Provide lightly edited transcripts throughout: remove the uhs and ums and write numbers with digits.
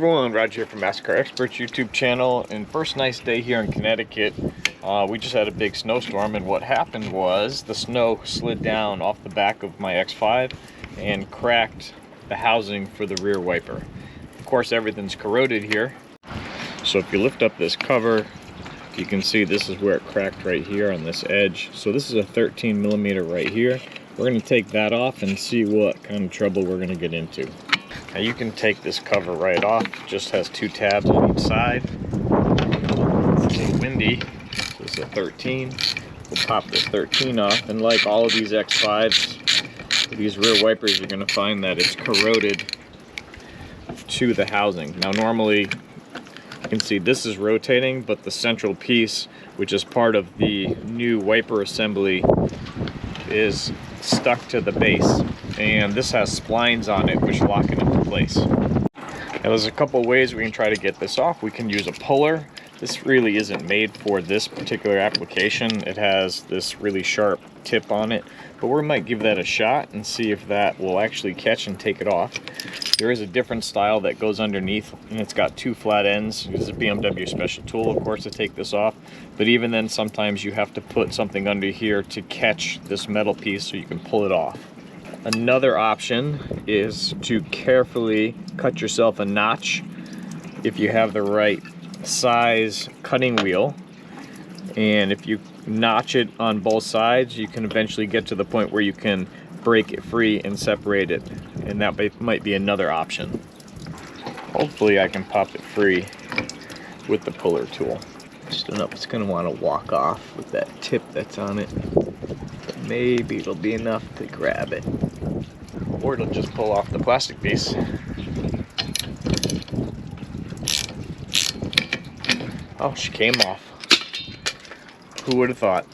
everyone, Roger here from AskTheCarExperts YouTube channel, and first nice day here in Connecticut. We just had a big snowstorm, and what happened was the snow slid down off the back of my X5 and cracked the housing for the rear wiper. Of course, everything's corroded here, so if you lift up this cover, you can see this is where it cracked right here on this edge. So this is a 13 millimeter right here. We're going to take that off and see what kind of trouble we're going to get into. Now you can take this cover right off. It just has two tabs on each side. It's a little windy. This is a 13. We'll pop this 13 off, and like all of these X5s, these rear wipers, you're going to find that it's corroded to the housing. Now normally you can see this is rotating, but the central piece, which is part of the new wiper assembly, is stuck to the base, and this has splines on it which lock it into place. Now there's a couple ways we can try to get this off. We can use a puller. This really isn't made for this particular application. It has this really sharp tip on it, but we might give that a shot and see if that will actually catch and take it off. There is a different style that goes underneath, and it's got two flat ends. It's a BMW special tool, of course, to take this off, but even then sometimes you have to put something under here to catch this metal piece so you can pull it off. Another option is to carefully cut yourself a notch if you have the right size cutting wheel, and if you notch it on both sides, you can eventually get to the point where you can break it free and separate it, and that might be another option. Hopefully I can pop it free with the puller tool. Just enough it's going to want to walk off with that tip that's on it, but maybe it'll be enough to grab it, or it'll just pull off the plastic piece. Oh, she came off. Who would have thought?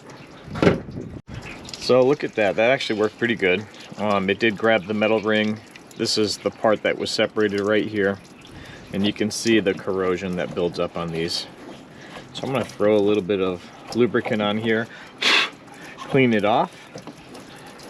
So look at that. That actually worked pretty good. It did grab the metal ring. This is the part that was separated right here. And you can see the corrosion that builds up on these. So I'm going to throw a little bit of lubricant on here, clean it off,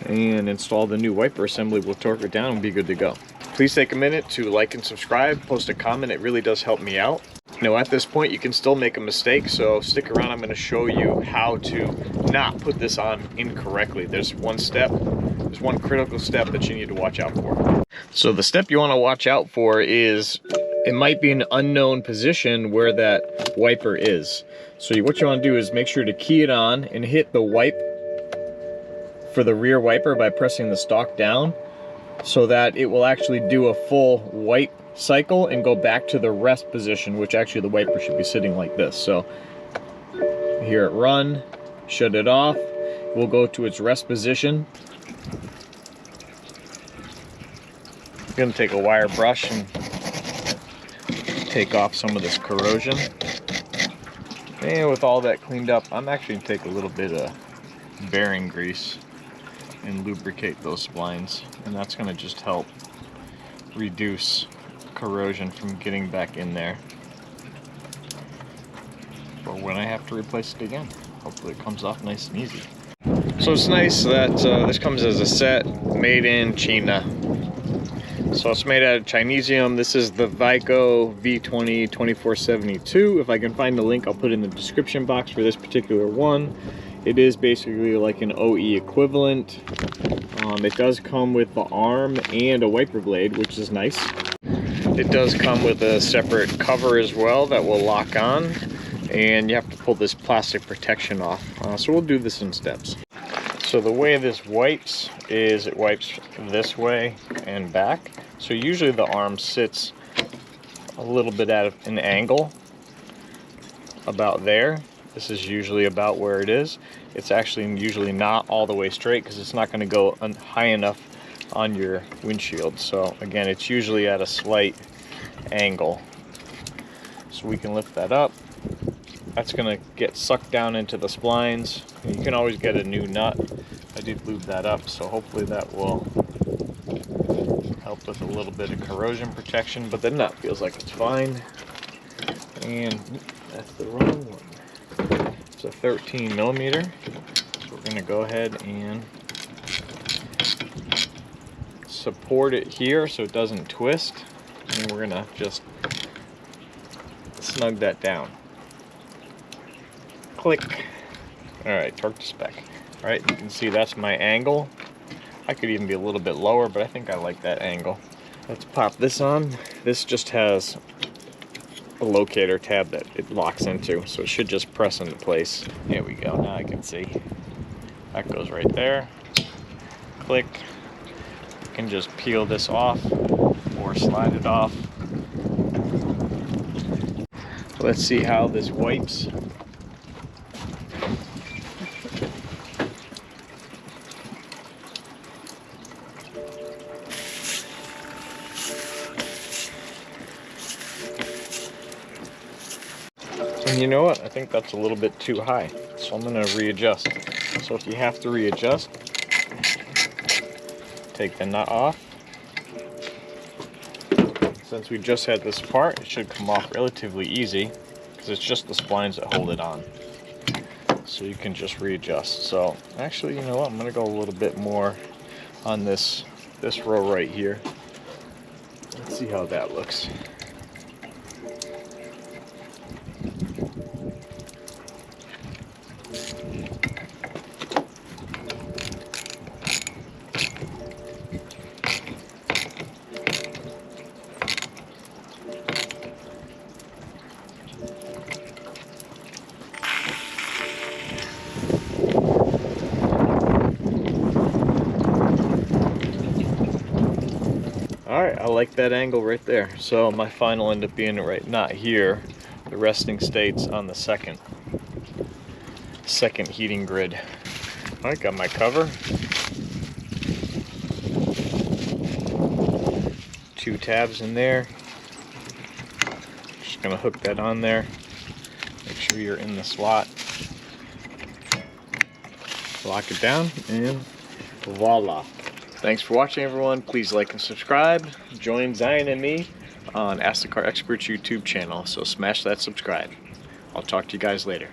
and install the new wiper assembly. We'll torque it down and be good to go. Please take a minute to like and subscribe, post a comment. It really does help me out. Now at this point you can still make a mistake, so stick around. I'm going to show you how to not put this on incorrectly. There's one critical step that you need to watch out for. So the step you want to watch out for is, it might be an unknown position where that wiper is. So what you want to do is make sure to key it on and hit the wipe for the rear wiper by pressing the stalk down, so that it will actually do a full wipe cycle and go back to the rest position, which actually the wiper should be sitting like this. So here it run, shut it off, we'll go to its rest position. I'm going to take a wire brush and take off some of this corrosion. And with all that cleaned up, I'm actually going to take a little bit of bearing grease and lubricate those splines, and that's going to just help reduce corrosion from getting back in there for when I have to replace it again. Hopefully it comes off nice and easy. So it's nice that this comes as a set made in China. So it's made out of Chinesium. This is the Vico V20 2472. If I can find the link, I'll put it in the description box for this particular one. It is basically like an OE equivalent. It does come with the arm and a wiper blade, which is nice. It does come with a separate cover as well that will lock on, and you have to pull this plastic protection off. So we'll do this in steps. So the way this wipes is it wipes this way and back. So usually the arm sits a little bit at an angle about there. This is usually about where it is. It's actually usually not all the way straight because it's not going to go high enough on your windshield. So again, it's usually at a slight angle. So we can lift that up. That's going to get sucked down into the splines. And you can always get a new nut. I did lube that up, so hopefully that will help with a little bit of corrosion protection, but the nut feels like it's fine. And that's the wrong one. It's a 13 millimeter. So we're going to go ahead and support it here so it doesn't twist, and we're going to just snug that down. Click. Alright, torque to spec. Alright, you can see that's my angle. I could even be a little bit lower, but I think I like that angle. Let's pop this on. This just has a locator tab that it locks into, so it should just press into place. There we go, now I can see. That goes right there. Click. You can just peel this off or slide it off. Let's see how this wipes. And you know what? I think that's a little bit too high, so I'm going to readjust. So if you have to readjust, take the nut off. Since we just had this apart, it should come off relatively easy because it's just the splines that hold it on. So you can just readjust. So actually, you know what? I'm going to go a little bit more on this row right here. Let's see how that looks. Alright, I like that angle right there. So my final end up being right not here. The resting state's on the second heating grid. Alright, got my cover. 2 tabs in there. Just gonna hook that on there. Make sure you're in the slot. Lock it down and voila. Thanks for watching, everyone. Please like and subscribe. Join Zion and me on AskTheCarExperts YouTube channel. So smash that subscribe. I'll talk to you guys later.